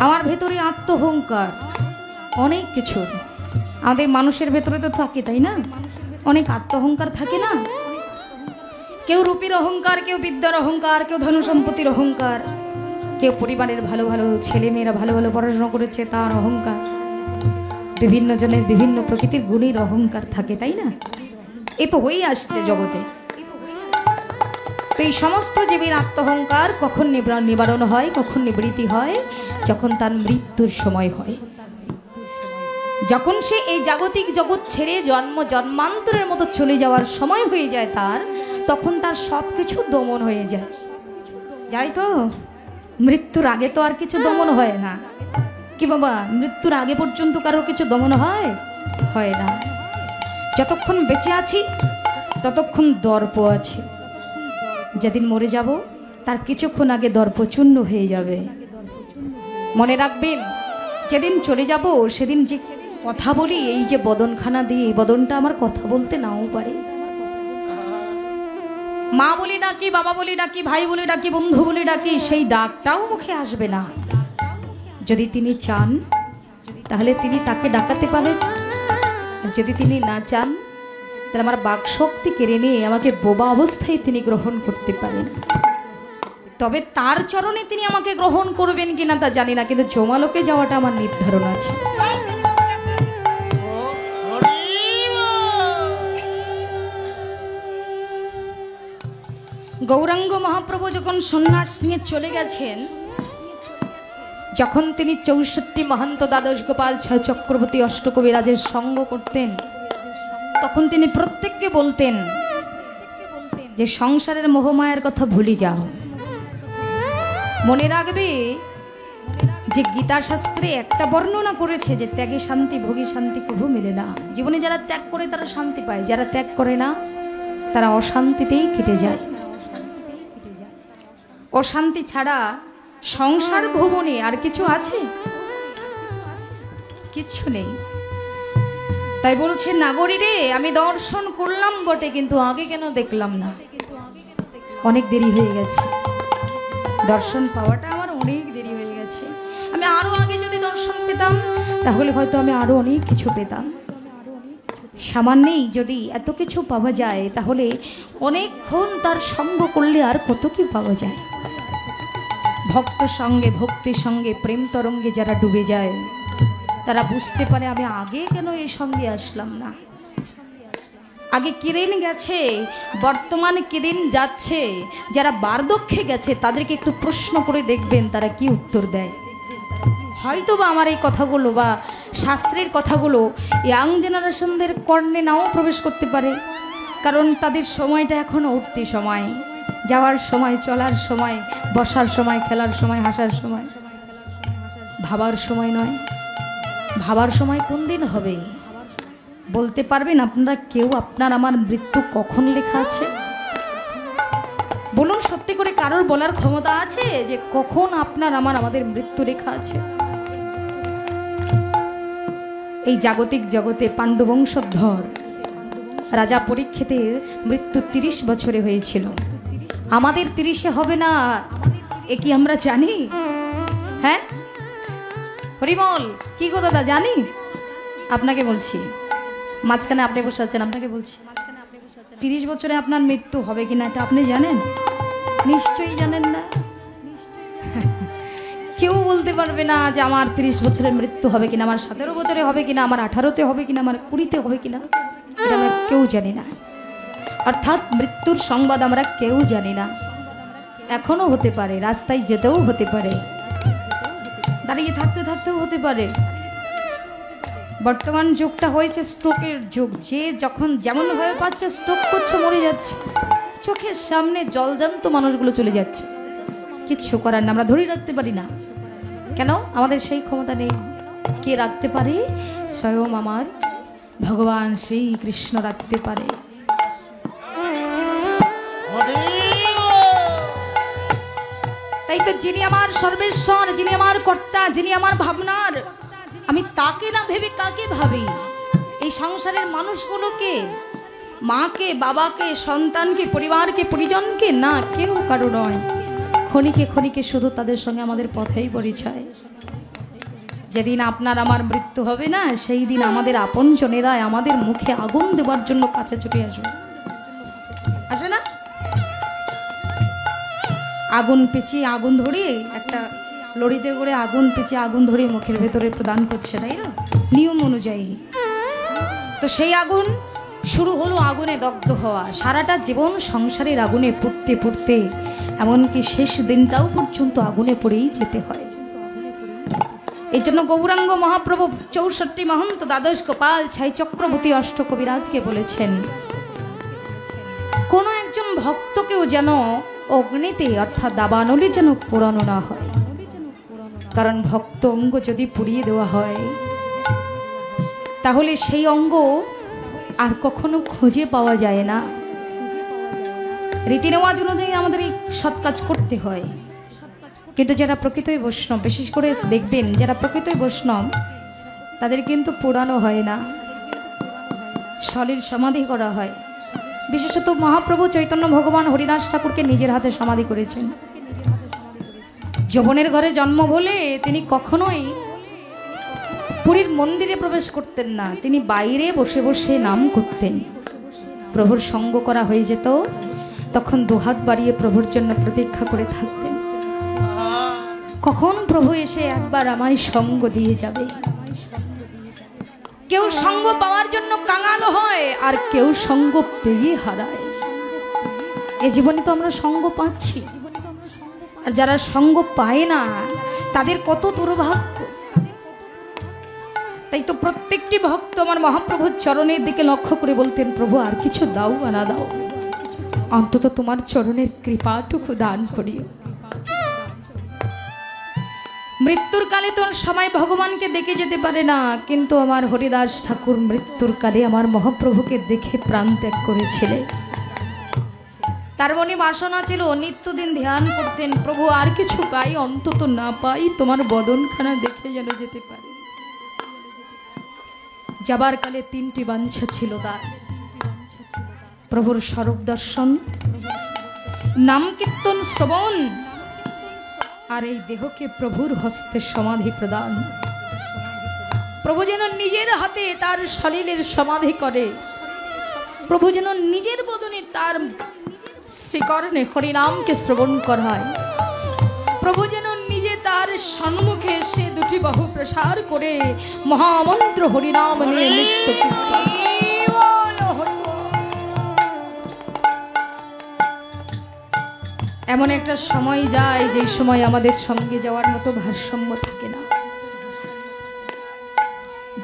আমার ভেতরে আত্মহংকার অনেক কিছু আমাদের মানুষের ভেতরে তো থাকে, তাই না? অনেক আত্মহংকার থাকে না? কেউ রূপীর অহংকার, কেউ বিদ্যার অহংকার, কেউ ধন সম্পত্তির অহংকার, কেউ পরিবারের ভালো ভালো ছেলেমেয়েরা ভালো ভালো পড়াশোনা করেছে তার অহংকার, বিভিন্ন জনের বিভিন্ন প্রকৃতির গুণের অহংকার থাকে, তাই না? এ তো হয়েই আসছে জগতে। তো এই সমস্ত জীবের আত্মহংকার কখন নিবারণ হয়, কখন নিবৃত্তি হয়? যখন তার মৃত্যুর সময় হয়, যখন সে এই জাগতিক জগৎ ছেড়ে জন্ম জন্মান্তরের মতো চলে যাওয়ার সময় হয়ে যায় তার, তখন তার সব কিছু দমন হয়ে যায়। যাই তো, মৃত্যুর আগে তো আর কিছু দমন হয় না। কি বাবা, মৃত্যুর আগে পর্যন্ত কারোর কিছু দমন হয়? হয় না। যতক্ষণ বেঁচে আছি ততক্ষণ দর্প আছে, যেদিন মরে যাব তার কিছুক্ষণ আগে দর্প চূর্ণ হয়ে যাবে। মনে রাখবেন, যেদিন চলে যাব সেদিন যে কথা বলি, এই যে বদনখানা দিয়ে, এই বদনটা আমার কথা বলতে নাও পারে। মা বলে ডাকি, বাবা বলে ডাকি, ভাই বলে ডাকি, বন্ধু বলে ডাকি, সেই ডাকটাও মুখে আসবে না। যদি তিনি চান তাহলে তিনি তাকে ডাকাতে পারেন, আর যদি তিনি না চান তাহলে আমার বাক শক্তি কেড়ে নিয়ে আমাকে বোবা অবস্থায় তিনি গ্রহণ করতে পারেন। তবে তার চরণে তিনি আমাকে গ্রহণ করবেন কিনা তা জানি না, কিন্তু জমালোকে যাওয়াটা আমার নির্ধারণ আছে। গৌরাঙ্গ মহাপ্রভু যখন সন্ন্যাস নিয়ে চলে গেছেন, যখন তিনি 64 মহন্ত দ্বাদশ গোপাল চক্রবর্তী অষ্টকবিরাজের সঙ্গ করতেন, তখন তিনি প্রত্যেককে বলতেন যে সংসারের মোহমায়ার কথা ভুলে যাও। মনে রাখবে যে গীতা শাস্ত্রে একটা বর্ণনা করেছে যে ত্যাগে শান্তি, ভোগী শান্তি কভু মেলে না। জীবনে যারা ত্যাগ করে তারা শান্তি পায়, যারা ত্যাগ করে না তারা অশান্তিতেই কেটে যায়। অশান্তি ছাড়া সংসার ভুবনে আর কিছু আছে? কিচ্ছু নেই। তাই বলছে, নাগরী রে, আমি দর্শন করলাম বটে, কিন্তু আগে কেন দেখলাম না? অনেক দেরি হয়ে গেছে, দর্শন পাওয়াটা আমার অনেক দেরি হয়ে গেছে। আমি আরো আগে যদি দর্শন পেতাম তাহলে হয়তো আমি আরো অনেক কিছু পেতাম। সামান্যেই যদি এত কিছু পাওয়া যায় তাহলে অনেকক্ষণ তার সঙ্গ করলে আর কত কি পাওয়া যায়। ভক্ত সঙ্গে, ভক্তির সঙ্গে, প্রেম তরঙ্গে যারা ডুবে যায় তারা বুঝতে পারে আমি আগে কেন এই সঙ্গে আসলাম না। আগে কিদিন গেছে, বর্তমানে কিদিন যাচ্ছে, যারা বার্ধক্যে গেছে তাদেরকে একটু প্রশ্ন করে দেখবেন তারা কি উত্তর দেয়। হয়তো বা আমার এই কথাগুলো বা শাস্ত্রের কথাগুলো ইয়াং জেনারেশনদের কর্ণে নাও প্রবেশ করতে পারে, কারণ তাদের সময়টা এখনো উঠতি সময়, যাওয়ার সময়, চলার সময়, বসার সময়, খেলার সময়, হাসার সময়, ভাবার সময় নয়। ভাবার সময় কোন দিন হবে বলতে পারবেন আপনারা কেউ? আপনার আমার মৃত্যু কখন লেখা আছে বলুন? সত্যি করে কারোর বলার ক্ষমতা আছে যে কখন আপনার আমাদের মৃত্যু লেখা আছে? এই জাগতিক জগতে পাণ্ডবংশধর রাজা পরীক্ষিতের মৃত্যু 30 বছরে হয়েছিল। আমাদের 30-এ হবে না, এ কি আমরা জানি? হ্যাঁ হরিমল, কি গো দাদা, জানি? আপনাকে বলছি, মাঝখানে আপনি বসে আছেন, আপনাকে বলছি 30 বছরে আপনার মৃত্যু হবে কিনা এটা আপনি জানেন? নিশ্চয়ই জানেন না। কেউ বলতে পারবে না যে আমার 30 বছরে মৃত্যু হবে কিনা, আমার 17 বছরে হবে কিনা, আমার 18-তে হবে কিনা, আমার 20-তে হবে কিনা, এটা আমরা কেউ জানি না। অর্থাৎ মৃত্যুর সংবাদ আমরা কেউ জানি না। এখনো হতে পারে, রাস্তায় যেতেও হতে পারে, দাঁড়িয়ে থাকতে থাকতেও হতে পারে। বর্তমান যুগটা হয়েছে স্ট্রোকের যুগ, যে যখন যেমন ভাবে পাচ্ছে স্ট্রোক করছে, মরে যাচ্ছে, চোখের সামনে জলজান্ত মানুষগুলো চলে যাচ্ছে। কিচ্ছু করার না, আমরা ধরে রাখতে পারি না। কেন? আমাদের সেই ক্ষমতা নেই। কে রাখতে পারে? স্বয়ং আমার ভগবান শ্রীকৃষ্ণ রাখতে পারে। তাই তো যিনি আমার সর্বেশ্বর, যিনি আমার কর্তা, যিনি আমার ভাবনার, আমি তাকে না ভেবে কাকে ভাবি? এই সংসারের মানুষগুলোকে, মাকে, বাবাকে, সন্তানকে, পরিবারকে, পরিজনকে? না, কেউ কারো নয়। ক্ষণিকে ক্ষণিকে শুধু তাদের সঙ্গে আমাদের পথেই পরিচয়। যেদিন আপনার আমার মৃত্যু হবে না, সেই দিন আমাদের আপনজনেরা আমাদের মুখে আগুন দেওয়ার জন্য কাছে ছুটে আসবে, আসে না? আগুন পেঁচিয়ে আগুন ধরিয়ে, একটা লড়িতে করে আগুন পেঁচিয়ে আগুন ধরিয়ে মুখের ভেতরে প্রদান করছে, তাই না, নিয়ম অনুযায়ী। তো সেই আগুন শুরু হলো আগুনে দগ্ধ হওয়া, সারাটা জীবন সংসারের আগুনে পুড়তে পুড়তে এমনকি শেষ দিনটাও পর্যন্ত আগুনে পড়েই যেতে হয়। এই জন্য গৌরাঙ্গ মহাপ্রভু 64 মহন্ত, দ্বাদশ গোপাল, ছাই চক্রবর্তী অষ্টকবিরাজকে বলেছেন, কোনো একজন ভক্তকেও যেন অগ্নিতে অর্থাৎ দাবানলে যেন পোড়ানো না হয়, কারণ ভক্ত অঙ্গ যদি পুড়িয়ে দেওয়া হয় তাহলে সেই অঙ্গ আর কখনো খুঁজে পাওয়া যায় না। রীতি নেওয়াজ অনুযায়ী আমাদের এই সৎ কাজ করতে হয়, কিন্তু যারা প্রকৃতই বৈষ্ণব, বিশেষ করে দেখবেন যারা প্রকৃতই বৈষ্ণব তাদের কিন্তু পোড়ানো হয় না, সলিল সমাধি করা হয়। বিশেষত মহাপ্রভু চৈতন্য ভগবান হরিদাস ঠাকুরকে নিজের হাতে সমাধি করেছেন। যবনের ঘরে জন্ম বলে তিনি কখনোই পুরীর মন্দিরে প্রবেশ করতেন না, তিনি বাইরে বসে বসে নাম করতেন। প্রভুর সঙ্গ করা হয়ে যেত, তখন দুহাত বাড়িয়ে প্রভুর জন্য প্রতীক্ষা করে থাকতেন, কখন প্রভু এসে একবার আমায় সঙ্গ দিয়ে যাবে। কেউ সঙ্গ পাওয়ার জন্য কাঙাল হয়, আর কেউ সঙ্গ পেয়ে হারায়। এ জীবনে তো আমরা সঙ্গ পাচ্ছি, আর যারা সঙ্গ পায় না তাদের কত দুর্ভাগ্য। তাই তো প্রত্যেকটি ভক্ত আমার মহাপ্রভুর চরণের দিকে লক্ষ্য করে বলতেন, প্রভু আর কিছু দাও বা না দাও, অন্তত তোমার চরণের কৃপাটুকু দান করিও। মৃত্যুর কালে তো সময় ভগবানকে দেখে যেতে পারে না, কিন্তু আমার হরিদাস ঠাকুর মৃত্যুর কালে আমার মহাপ্রভুকে দেখে প্রাণ ত্যাগ করেছিলেন। তার মনে বাসনা ছিল, নিত্যদিন ধ্যান করতেন, প্রভু আর কিছু পাই অন্তত না পাই তোমার বদনখানা দেখে যেন যেতে পারে। যাবার কালে 3টি বাঞ্ছা ছিল তার, প্রভুর স্বরূপ দর্শন, নাম কীর্তন শ্রবণ, আর এই দেহকে প্রভুর হস্তে সমাধি প্রদান। প্রভু যেন নিজের হাতে তার শরীরের সমাধি করে, প্রভু যেন নিজের বদনে তার শ্রীকর্ণে হরিনামকে শ্রবণ করায়, প্রভু যেন নিজে তার সম্মুখে সে দুটি বাহু প্রসার করে মহামন্ত্র হরিনাম নিয়ে নৃত্য করত। এমন একটা সময় যায় যে সময় আমাদের সঙ্গে যাওয়ার মতো ভারসাম্য থাকে না।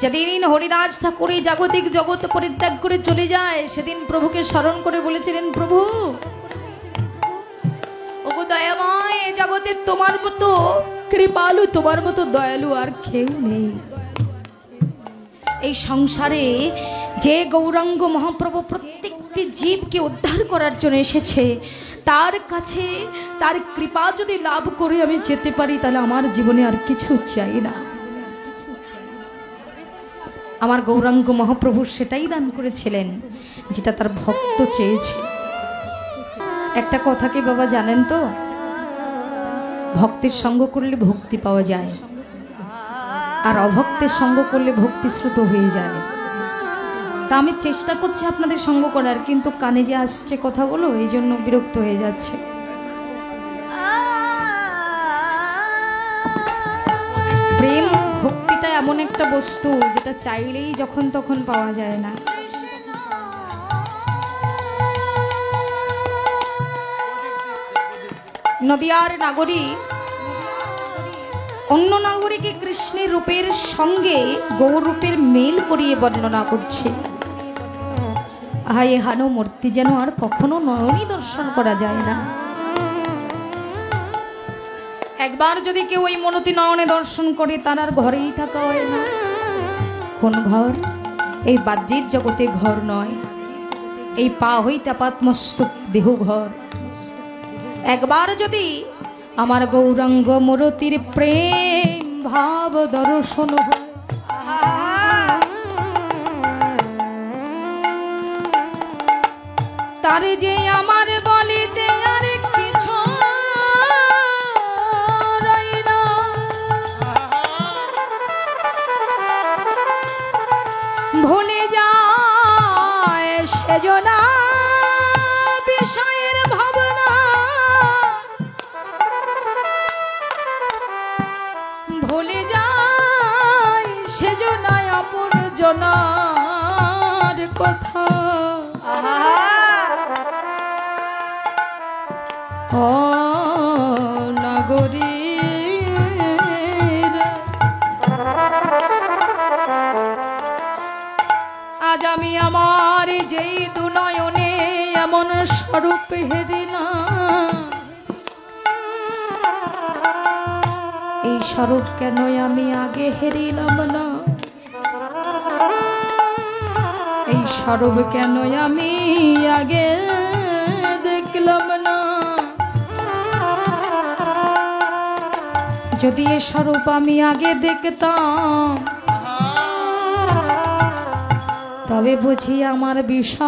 যেদিন হরিদাস ঠাকুর এই জাগতিক জগৎ পরিত্যাগ করে চলে যায়, সেদিন প্রভুকে স্মরণ করে বলেছিলেন, প্রভু ওগো দয়াময়, এই জগতে তোমার মতো কৃপালু, তোমার মতো দয়ালু আর কেউ নেই। এই সংসারে যে গৌরাঙ্গ মহাপ্রভু প্রত্যেকটি জীবকে উদ্ধার করার জন্য এসেছে, তার কাছে তার কৃপা যদি লাভ করে আমি যেতে পারি, তাহলে আমার জীবনে আর কিছু চাই না। আমার গৌরাঙ্গ মহাপ্রভু সেটাই দান করেছিলেন যেটা তার ভক্ত চেয়েছে। একটা কথা কি বাবা জানেন তো, ভক্তের সঙ্গ করলে ভক্তি পাওয়া যায়, আর অভক্তের সঙ্গ করলে ভক্তিশ্রুত হয়ে যায়। তা আমি চেষ্টা করছি আপনাদের সঙ্গ করার, কিন্তু কানে যে আসছে কথাগুলো, এই জন্য বিরক্ত হয়ে যাচ্ছে। প্রেম ভক্তিটা এমন একটা বস্তু যেটা চাইলেই যখন তখন পাওয়া যায় না। নদিয়ার নাগরিক অন্য নাগরিকে কৃষ্ণের রূপের সঙ্গে গৌর রূপের মেল করিয়ে বর্ণনা করছে। হায় হানো মূর্তি যেন আর কখনো নয়নই দর্শন করা যায় না। একবার যদি কেউ ওই মনতি নয়নে দর্শন করে, তার আর ঘরেই থাকা হয় না। কোন ঘর? এই বাহ্যিক জগতে ঘর নয়, এই পা হইতে আপাতমস্তক দেহ ঘর। একবার যদি আমার গৌরাঙ্গ মূরতির প্রেম ভাব দর্শন হয়, তারে যে আমার বলিতে আর কিছু রই না। ও নগরী আজ আমি আমার যেই দুনয়নে এমন স্বরূপ হেরিলাম, এই স্বরূপ কেন আমি আগে হেরিলাম না, এই স্বরূপ কেন আমি আগে দেখলাম না। যদি এ স্বরূপ আমি আগে দেখতাম তবে বুঝি আমার বিষয়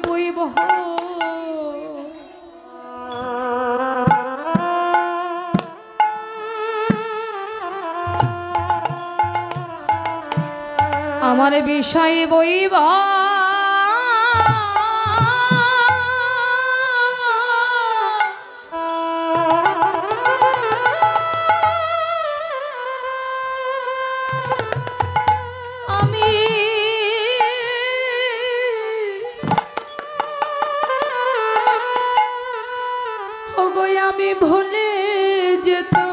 বৈবহ। আমার বিষয় বৈবহ আমি ভুলে যেতাম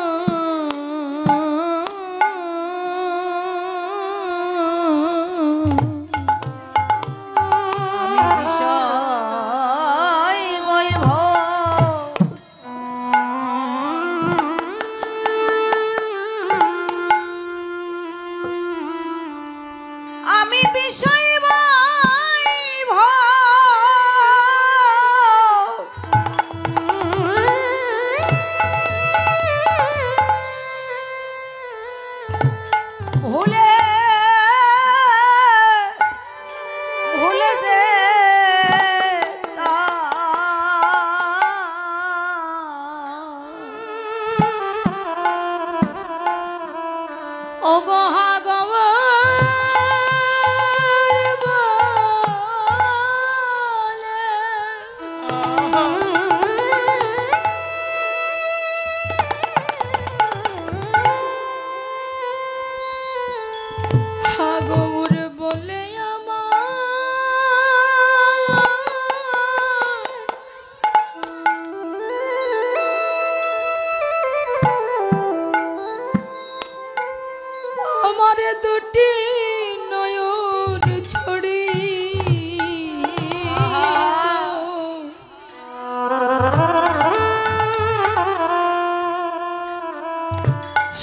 আমি বিষয় দুটি নয়ন ছড়ি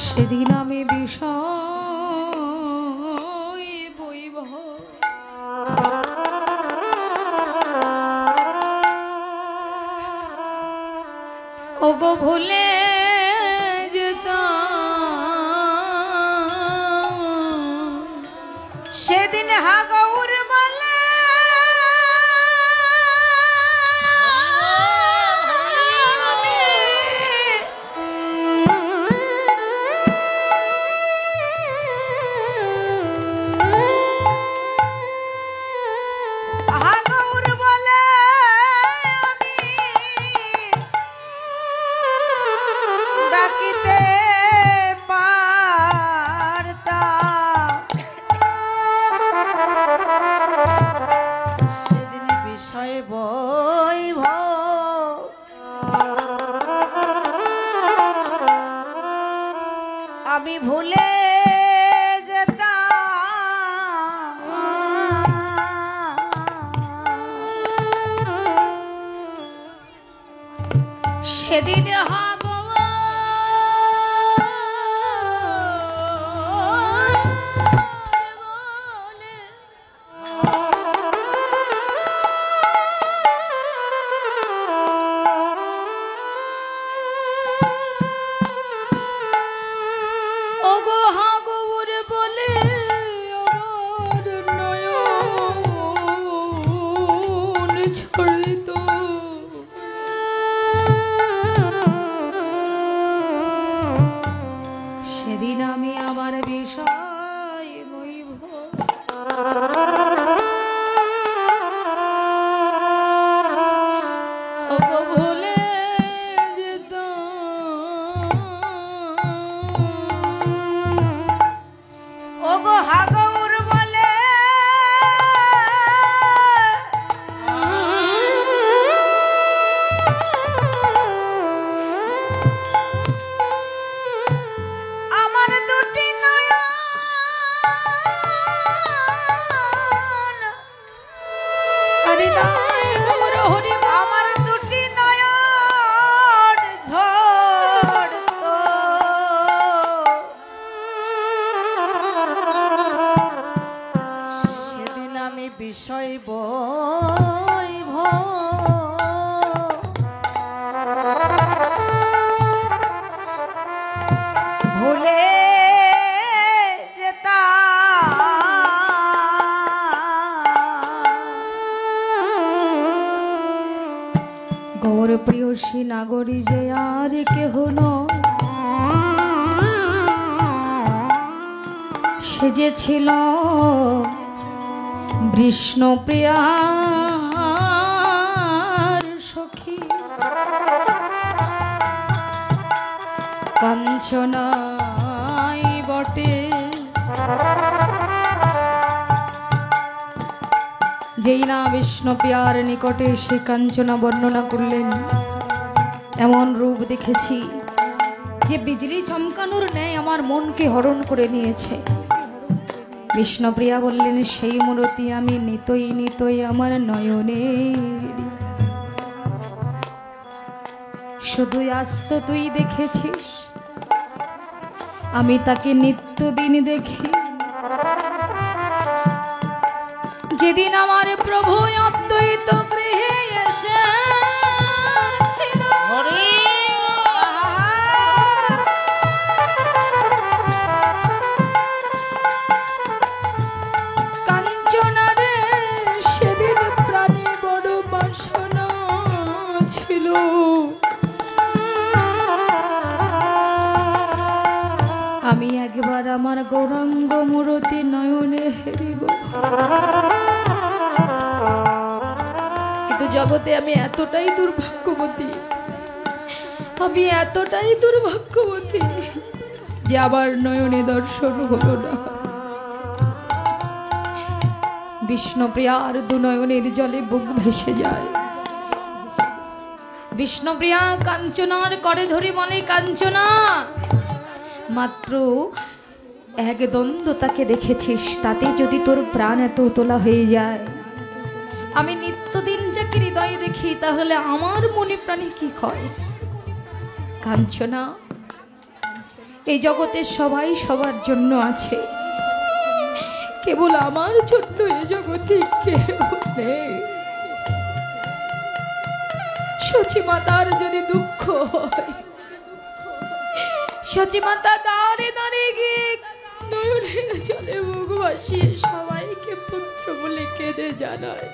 সেদিন আমি বিষয় বৈবহ ওগো ভুলে সেদিন হাগৌর বলে হাগৌর বলে ডাকিতে আমি ভুলে যেতাম সেদিন সেদিন আমি আমার বিষয় বৈভব ওগো ভুলে যেতাম ওগো হাগৌর বলে আমার দুটি নয়ন ঝরতো সেদিন আমি বিষয় ভুলে গৌর প্রিয়সী নাগরী যে আর কেহ নয়, সে যে ছিল বিষ্ণুপ্রিয়ার সখী কাঞ্চনাই বটে। যেই না বিষ্ণুপ্রিয়ার নিকটে সে কাঞ্চনা বর্ণনা করলেন, এমন রূপ দেখেছি যে বিজলি চমকানোর ন্যায় আমার মনকে হরণ করে নিয়েছে। বিষ্ণুপ্রিয়া বললেন, সেই মূরতি আমি নিতই নিতই আমার নয়নের, শুধু আজ তো তুই দেখেছিস, আমি তাকে নিত্যদিন দেখি। যেদিন আমার প্রভু অদ্বৈত গৃহে এসেছিল, কাঞ্চনারে সেদিন প্রাণে বড় বাসনা ছিল। আমি একবার আমার গৌরাঙ্গ মূরতি নয়নে হেরিব, কিন্তু জগতে আমি এতটাই দুর্ভাগ্যবতী, আমি এতটাই দুর্ভাগ্যবতী যে আবার নয়নে দর্শন হলো না। বিষ্ণুপ্রিয়ার দুনয়নের জলে বুক ভেসে যায়। বিষ্ণুপ্রিয়া কাঞ্চনার করে ধরে বলে, কাঞ্চনা, মাত্র এক দ্বন্দ্ব তাকে দেখেছিস, তাতে যদি তোর প্রাণ এত তোলা হয়ে যায়, আমি নিত্যদিন যাকে হৃদয়ে দেখি, তাহলে আমার মনে প্রাণে কি হয়? কাঞ্চনা, এই জগতে সবাই সবার জন্য আছে, কেবল আমার জন্য এই জগতে কেউ নেই। সচিমাতার যদি দুঃখ হয়, সচিমাতা দাঁড়ে দাঁড়িয়ে গিয়ে নয়নের জলে মুখ ভাসিয়ে সবাইকে পুত্র বলে কেঁদে জানায়।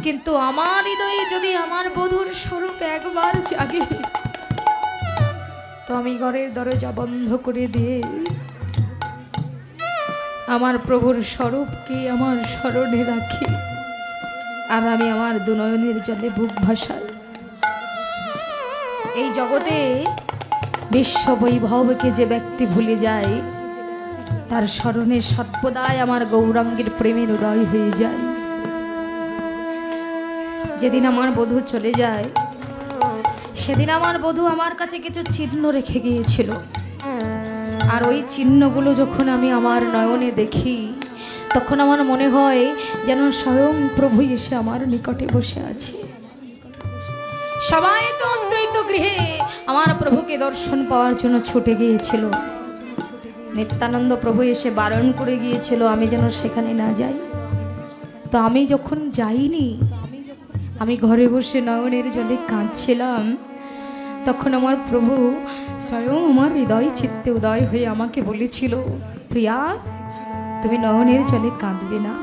কিন্তু আমার হৃদয়ে যদি আমার বধূর স্বরূপ একবার জাগে, তো আমি ঘরের দরজা বন্ধ করে দিয়ে আমার প্রভুর স্বরূপকে আমার স্মরণে রাখি, আর আমি আমার দুনয়নের জলে বুক ভাসাই। এই জগতে বিশ্ব বৈভবকে যে ব্যক্তি ভুলে যায়, তার স্মরণে সর্বদাই আমার গৌরাঙ্গের প্রেমের উদয় হয়ে যায়। যেদিন আমার বধূ চলে যায়, সেদিন আমার বধূ আমার কাছে কিছু চিহ্ন রেখে গিয়েছিল, আর ওই চিহ্নগুলো যখন আমি আমার নয়নে দেখি, তখন আমার মনে হয় যেন স্বয়ং প্রভু এসে আমার নিকটে বসে আছে। সবাই তো অদ্বৈত গৃহে আমার প্রভুকে দর্শন পাওয়ার জন্য ছুটে গিয়েছিল। নিত্যানন্দ প্রভু এসে বারণ করে গিয়েছিল আমি যেন সেখানে না যাই। তো আমি যখন যাইনি, আমি ঘরে বসে নয়নের জলে কাঁদছিলাম, তখন আমার প্রভু স্বয়ং আমার হৃদয় চিত্তে উদয় হয়ে আমাকে বলেছিল, প্রিয়া, তুমি নয়নের জলে কাঁদবে না।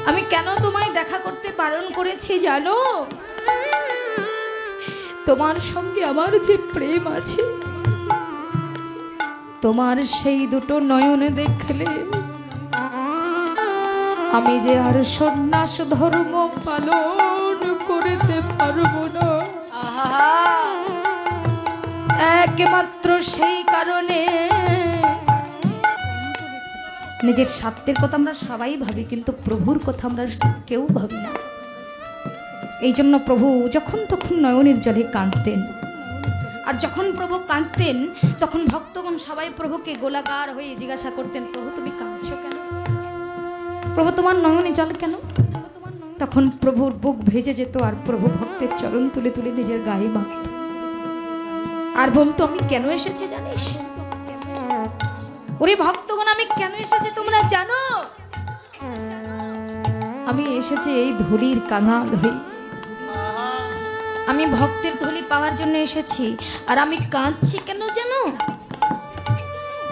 আমি কেন তোমায় দেখা করতে বারণ করেছি জানো? তোমার সঙ্গে আমার যে প্রেম আছে, তোমার সেই দুটো নয়নে দেখলে আমি যে আর সন্ন্যাস ধর্ম পালন করতে পারবো না। একমাত্র সেই কারণে নিজের স্বার্থের কথা আমরা সবাই ভাবি, কিন্তু প্রভুর কথা আমরা কেউ ভাবি না। এই জন্য প্রভু যখন তখন নয়নের জলে কাঁদতেন, আর যখন প্রভু কাঁদতেন তখন ভক্তগণ সবাই প্রভুকে গোলাকার হয়ে জিজ্ঞাসা করতেন, প্রভু তুমি কাঁদছো কেন? প্রভু তোমার নয়নে জল কেন? তখন প্রভুর বুক ভেজে যেত আর প্রভু ভক্তের চরণ তুলে তুলে নিজের গায়ে মাখত আর বলতো, আমি কেন এসেছি জানিস? ওরে ভক্তগণ, আমি কেন এসেছি তোমরা জানো? আমি এসেছি এই ধুলির কাঙাল হয়ে, আমি ভক্তের ধুলি পাওয়ার জন্য এসেছি। আর আমি কাঁদছি কেন জানো?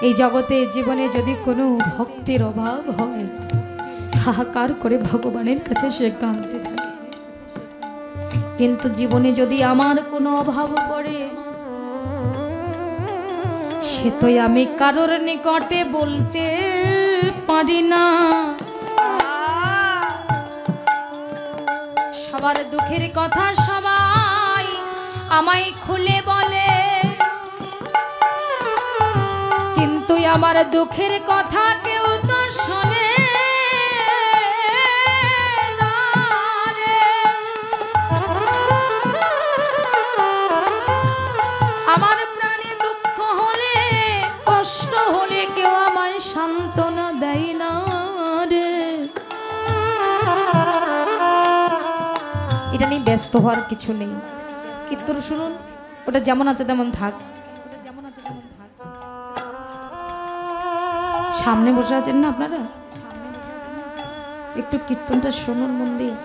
এই জগতে জীবনে যদি কোনো ভক্তের অভাব হয়, হাহাকার করে ভগবানের কাছে সে কাঁদতে থাকে। কিন্তু জীবনে যদি আমার কোনো অভাব পড়ে, সে তো আমি কারোর নিকটে বলতে পারি না। সবার দুঃখের কথা সবাই আমায় খুলে বলে, কিন্তু আমার দুঃখের কথা কেউ তো শোনে না রে। আমার প্রাণে দুঃখ হলে, কষ্ট হলে কেউ আমায় সান্ত্বনা দেয় না রে। এটা নিয়ে ব্যস্ত হওয়ার কিছু নেই। কীর্তন শুনুন, ওটা যেমন আছে তেমন থাক। সামনে বসে আছেন না আপনারা, একটু কীর্তনটা শুনুন মন দিয়ে।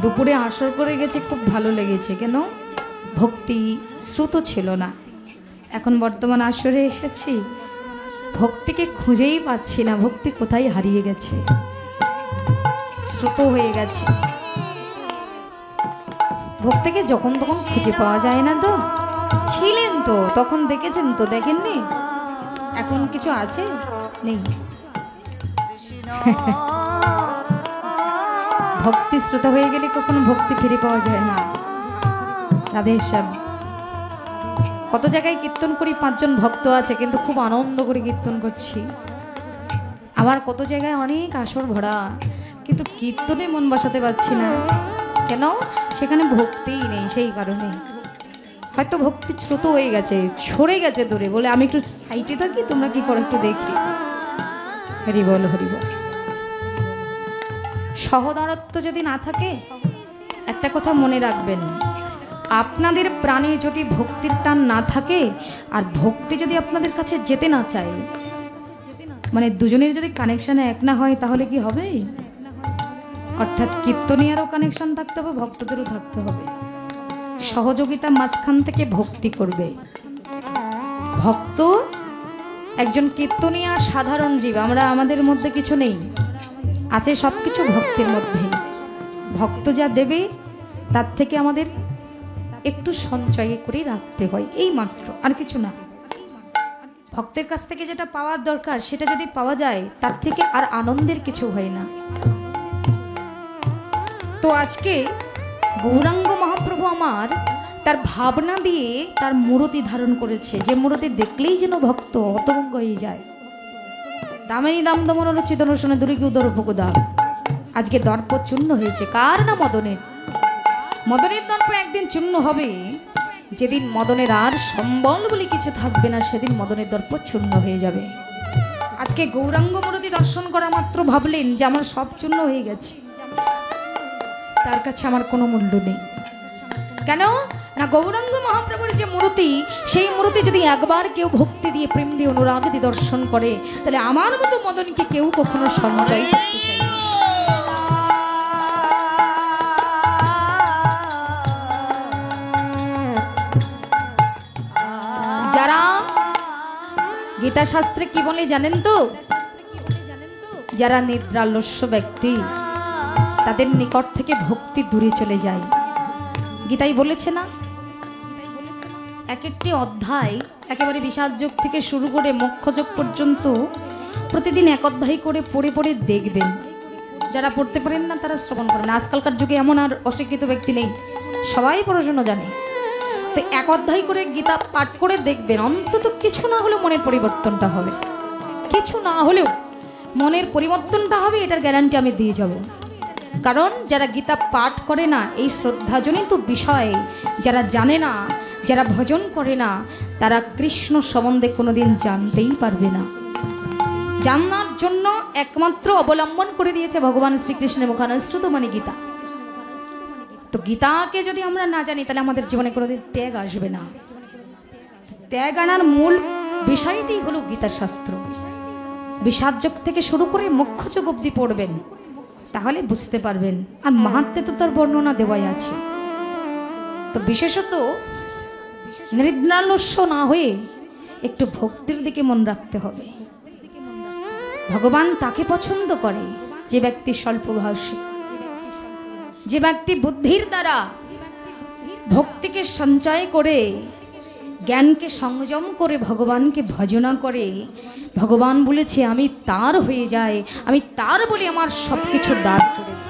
দুপুরে আসর করে গেছে, খুব ভালো লেগেছে। কেন? ভক্তি শ্রুত ছিল না। এখন বর্তমান আসরে এসেছি, ভক্তিকে খুঁজেই পাচ্ছি না। ভক্তি কোথায় হারিয়ে গেছে, শ্রুত হয়ে গেছে। ভক্তিকে যখন তখন খুঁজে পাওয়া যায় না তো। ছিলেন তো তখন, দেখেছেন তো, দেখেননি? এখন কিছু আছে? নেই। ভক্তি শ্রোতা হয়ে গেলে কখনো ভক্তি ফিরে পাওয়া যায় না। তাদের সব কত জায়গায় কীর্তন করি, 5 জন ভক্ত আছে, কিন্তু খুব আনন্দ করে কীর্তন করছি। আমার কত জায়গায় অনেক আসর ভরা, কিন্তু কীর্তনে মন বসাতে পারছি না। কেন? সেখানে ভক্তিই নেই। সেই কারণে হয়তো ভক্তি শ্রুত হয়ে গেছে, সরে গেছে দূরে, বলে আমি একটু সাইটে থাকি, তোমরা কি করো একটু দেখি। হরি বল, হরি বল। সহদরত্ব যদি না থাকে, একটা কথা মনে রাখবেন, আপনাদের প্রাণে যদি ভক্তির টান না থাকে, আর ভক্তি যদি আপনাদের কাছে যেতে না চায়, মানে দুজনের যদি কানেকশন এক না হয়, তাহলে কি হবে? অর্থাৎ কীর্তনিয়ারও কানেকশন থাকতে হবে, ভক্তদেরও থাকতে হবে। সহযোগিতা মাঝখান থেকে ভক্তি করবে। ভক্ত একজন কীর্তনিয়া সাধারণ জীব, আমরা আমাদের মধ্যে কিছু নেই, আছে সব কিছু ভক্তির মধ্যে। ভক্ত যা দেবে তার থেকে আমাদের একটু সঞ্চয় করে রাখতে হয়, এই মাত্র, আর কিছু না। ভক্তের কাছ থেকে যেটা পাওয়ার দরকার সেটা যদি পাওয়া যায়, তার থেকে আর আনন্দের কিছু হয় না। তো আজকে গৌরাঙ্গ মহাপ্রভু আমার তার ভাবনা দিয়ে তার মূর্তি ধারণ করেছে, যে মূর্তি দেখলেই যেন ভক্ত হতভম্ব হয়ে যায়। দামেনি দাম দমন চিতন শোনে দূরে কি উদর ভোগদা। আজকে দর্প চূর্ণ হয়েছে, কার না? মদনের। মদনের দর্প একদিন চূর্ণ হবে, যেদিন মদনের আর সম্বল বলে কিছু থাকবে না, সেদিন মদনের দর্প চূর্ণ হয়ে যাবে। আজকে গৌরাঙ্গ মূর্তি দর্শন করা মাত্র ভাবলেন যে আমার সব চূর্ণ হয়ে গেছে, তার কাছে আমার কোনো মূল্য নেই। কেন না? গৌরাঙ্গ মহাপ্রভুর যে মূর্তি, সেই মূর্তি যদি একবার কেউ ভক্তি দিয়ে, প্রেম দিয়ে, অনুরাগ দিয়ে দর্শন করে, তাহলে আমার মতো মদনকে কেউ কখনো সঞ্চয় করতে চায় না। যারা গীতা শাস্ত্রে কি বলে জানেন তো? যারা নিদ্রালস্য ব্যক্তি, তাদের নিকট থেকে ভক্তি দূরে চলে যায়। গীতাই বলেছে না, এক একটি অধ্যায় একেবারে বিষাদ যোগ থেকে শুরু করে মোক্ষ যোগ পর্যন্ত প্রতিদিন এক অধ্যায় করে পড়ে পড়ে দেখবেন। যারা পড়তে পারেন না তারা শ্রবণ করেন। আজকালকার যুগে এমন আর অশিক্ষিত ব্যক্তি নেই, সবাই পড়াশোনা জানে। তো এক অধ্যায় করে গীতা পাঠ করে দেখবেন, অন্তত কিছু না হলেও মনের পরিবর্তনটা হবে। কিছু না হলেও মনের পরিবর্তনটা হবে, এটার গ্যারান্টি আমি দিয়ে যাব। কারণ যারা গীতা পাঠ করে না, এই শ্রদ্ধাজনিত বিষয় যারা জানে না, যারা ভজন করে না, তারা কৃষ্ণ সম্বন্ধে কোনোদিন জানতেই পারবে না। জানার জন্য একমাত্র অবলম্বন করে দিয়েছে ভগবান শ্রীকৃষ্ণের মুখানুসৃত মানে গীতা। তো গীতাকে যদি আমরা না জানি তাহলে আমাদের জীবনে কোনোদিন ত্যাগ আসবে না। ত্যাগ আনার মূল বিষয়টি হলো গীতা শাস্ত্র। বিষাদযোগ থেকে শুরু করে মোক্ষযোগ অবধি পড়বেন, তাহলে বুঝতে পারবেন। আর মাহাত্ম্যে তো তার বর্ণনা দেওয়াই আছে। তো বিশেষত নির্দ্রালস্য না হয়ে একটু ভক্তির দিকে মন রাখতে হবে। ভগবান তাকে পছন্দ করে যে ব্যক্তি স্বল্পভাষী, যে ব্যক্তি বুদ্ধির দ্বারা ভক্তিকে সঞ্চয় করে জ্ঞানকে সংযম করে ভগবানকে ভজনা করে। ভগবান বলেছে আমি তার হয়ে যায়, আমি তার বলে আমার সবকিছু দান করে দিই।